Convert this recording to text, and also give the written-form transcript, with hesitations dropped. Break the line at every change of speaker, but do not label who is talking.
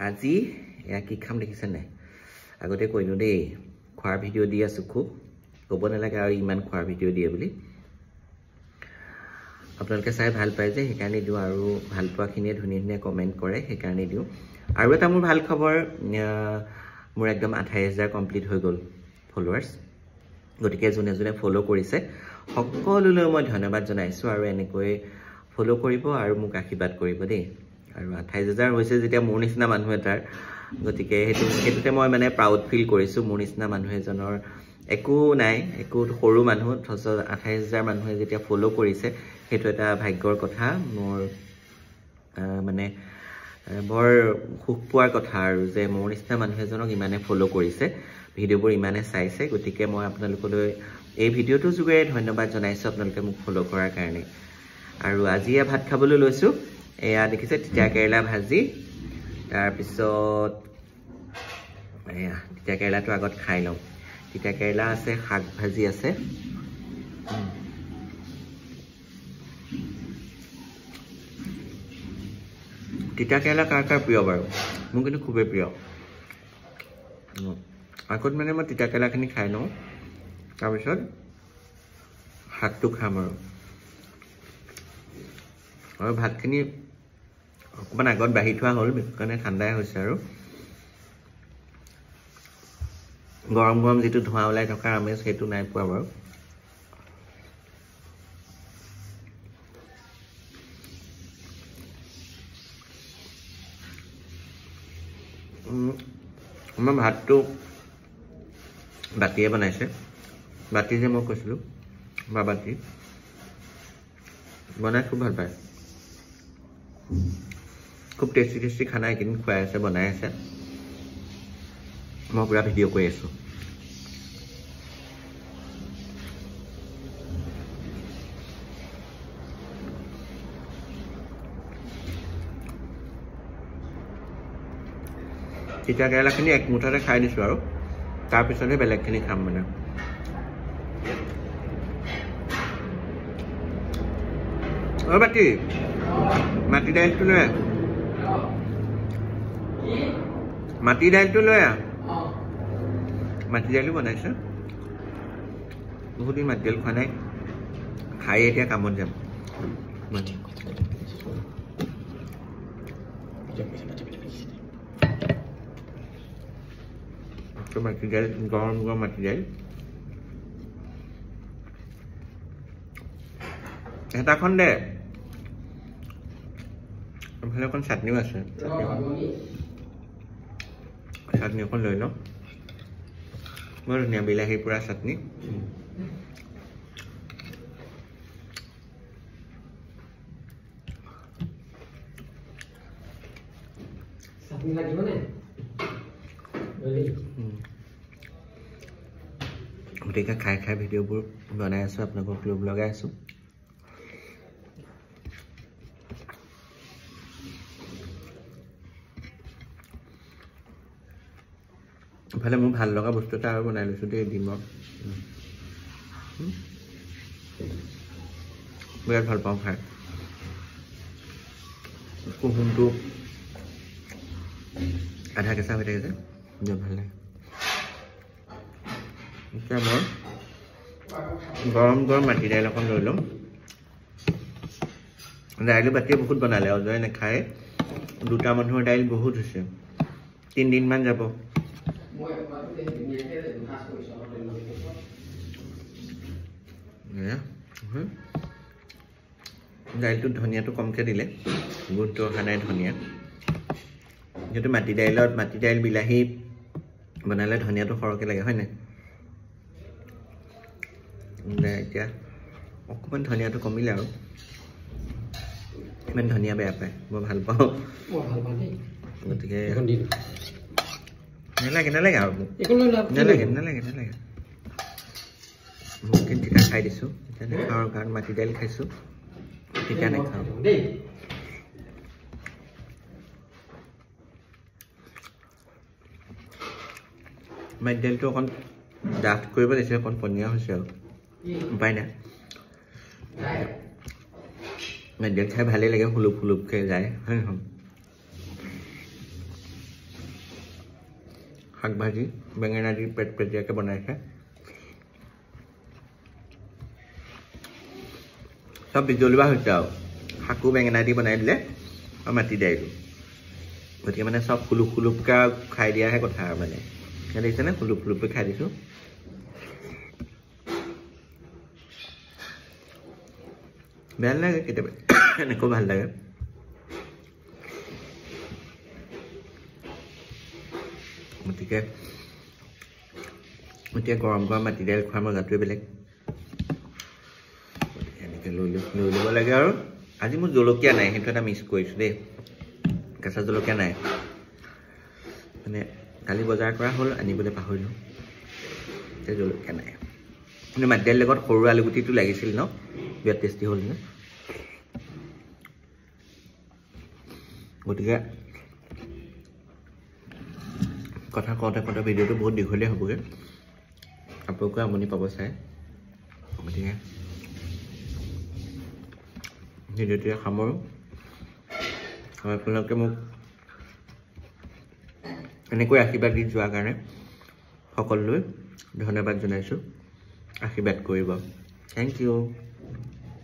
আজি এয়া কি খাম দেখিছে নাই আগতে কইনো দেই খোৱাৰ ভিডিঅ' দি আছো খুব ক'ব নালাগে আৰু ইমান খোৱাৰ ভিডিঅ' দিয়ে বুলি আপোনালোকে চাই ভাল পায় যে সেইকাৰণে দিওঁ আৰু ভাল পোৱাখিনিয়ে ধুনীয়া ধুনীয়া কমেণ্ট কৰে সেইকাৰণে দিওঁ আৰু এটা মোৰ ভাল খবৰ মোৰ একদম 28000 কমপ্লিট হৈ গ'ল ফলোৱাৰ্ছ গতিকে যোনে যোনে ফলো কৰিছে সকলোলৈ মই ধন্যবাদ জনাইছো আৰু এনেকৈ ফলো কৰিব আৰু মোক আশীৰ্বাদ কৰিব দেই আৰু 28000 হৈছে যেতিয়া মোৰ নিচিনা মানুহ এটাৰ গতিকে হেতুতে মই মানে প্ৰাউড ফিল কৰিছো মোৰ নিচিনা মানুহ এজনৰ একো নাই একো সৰু মানুহ 28000 মানুহে যেতিয়া ফলো কৰিছে হেতু এটা ভাগ্যৰ কথা মোৰ মানে বৰ খুব পোৱাৰ কথা আৰু যে মোৰ নিচিনা মানুহ এজনক ইমানে ফলো কৰিছে ভিডিঅ'বোৰ ইমানে চাইছে গতিকে মই আপোনালোকলৈ এই ভিডিঅ'টো যোগেৰে ধন্যবাদ জনাইছো আপোনালোকে মোক ফলো কৰাৰ কাৰণে আৰু আজি ভাত খাবলৈ লৈছো এয়া দেখিছে তিতা কেৰেলা ভাজি তাৰ পিছত এয়া তিতা কেৰেলাটো আগত খাই লওঁ তিতা কেৰেলা আছে শাক ভাজি আছে তিতা কেৰেলা কাৰ প্ৰিয় বাৰু মোৰ কিন্তু খুবেই প্ৰিয় আগত মানে মই তিতা কেৰেলাখিনি খাই লওঁ তাৰপিছত শাকটো খাম আৰু ভাতখিনি অকণমান আগত বাঢ়ি থোৱা হ'ল কাৰণে ঠাণ্ডাই হৈছে আৰু গৰম গৰম যিটো ধোঁৱা ওলাই থকাৰ আমেজ সেইটো নাই পোৱা বাৰু আমাৰ ভাতটো বাতিয়ে বনাইছে বাতি যে মই কৈছিলোঁ বা বাতি বনাই খুব ভাল পায় খুব টেষ্টি খানা এইকেইদিন খুৱাই আছে বনাই আছে মই পুৰা ভিডিঅ' কৰি আছোঁ তিতা কেৰেলাখিনি এক মুঠতে খাই দিছোঁ আৰু তাৰপিছতহে বেলেগখিনি খাম মানে বাতি মাটি দাইলটো লৈ মাটি দাইলটো লৈ মাটি দাইলো বনাইছে বহুত দিন মাটি দাইল খোৱা নাই খাই এতিয়া কামত যাম মাটি দাইল গৰম গৰম মাটি দাইল এটাখন দে এইফালে অকণ চাটনিও আছে চাটনি অকণ লৈ লওঁ বৰ ধুনীয়া বিলাহীৰ পৰা চাটনি গতিকে খাই ভিডিঅ'বোৰ বনাই আছোঁ আপোনালোকক লোভ লগাই আছোঁ ইফালে মোৰ ভাল লগা বস্তু এটা আৰু বনাই লৈছোঁ দেই ডিমৰ বিৰাট ভাল পাওঁ খাই কুহুমটো আধা কেঁচা হৈ থাকে যে বিৰাট ভাল লাগে এতিয়া মই গৰম মাটি দাইল অকণ লৈ ল'ম দাইলো বাতিয়ে বহুত বনালে অজয় নাখায় দুটা মানুহৰ দাইল বহুত হৈছে 3 দিনমান যাব দাইলটোত ধনিয়াটো কমকৈ দিলে গোন্ধটো অহা নাই ধনিয়া যিহেতু মাটি দাইল বিলাহী বনালে ধনিয়াটো সৰহকৈ লাগে হয় নাই এতিয়া অকণমান ধনিয়াটো কমিলে আৰু ইমান ধনিয়া বেয়া পায় মই ভাল পাওঁ গতিকে নালাগে আৰু নালাগে মোক কিন্তু তিতা খাই দিছোঁ এতিয়া নাখাওঁ কাৰণ মাটি দাইল খাইছোঁ তিতা নাখাওঁ মাটি দাইলটো অকণ ডাঠ কৰিব দিছে অকণ পনীয়া হৈছে আৰু উপায় নাই মাটি দাইল খাই ভালেই লাগে হুলুক হুলুককৈ যায় হয় নহয় শাক ভাজি বেঙেনা দি পেটপেটিয়াকৈ বনাইছে সব বিজলুৱা হৈছে আৰু শাকো বেঙেনা দি বনাই দিলে আৰু মাটি দাইলো গতিকে মানে সব খুলুক খুলুককৈ খাই দিয়াহে কথা মানে দেখিছেনে খুলুক খুলুককৈ খাই দিছোঁ বেয়া লাগে কেতিয়াবা এনেকৈ ভাল লাগে গতিকে এতিয়া গৰম গৰম মাটি দাইল খোৱাৰ মজাটোৱে বেলেগ এনেকৈ লৈ ল'ব লাগে আৰু আজি মোৰ জলকীয়া নাই সেইটো এটা মিছ কৰিছোঁ দেই কেঁচা জলকীয়া নাই মানে কালি বজাৰ কৰা হ'ল আনিবলৈ পাহৰিলোঁ এতিয়া জলকীয়া নাই কিন্তু মাটি দাইলৰ লগত সৰু আলুগুটিটো লাগিছিল ন বিৰাট টেষ্টি হ'ল নে গতিকে কথা কওঁতে কওঁতে ভিডিঅ'টো বহুত দীঘলীয়া হ'বগৈ আপোনালোকে আমনি পাব চাই গতিকে ভিডিঅ'টোৱে সামৰোঁ আৰু আপোনালোকে মোক এনেকৈ আশীৰ্বাদ দি যোৱাৰ কাৰণে সকলোলৈ ধন্যবাদ জনাইছোঁ আশীৰ্বাদ কৰিব থেংক ইউ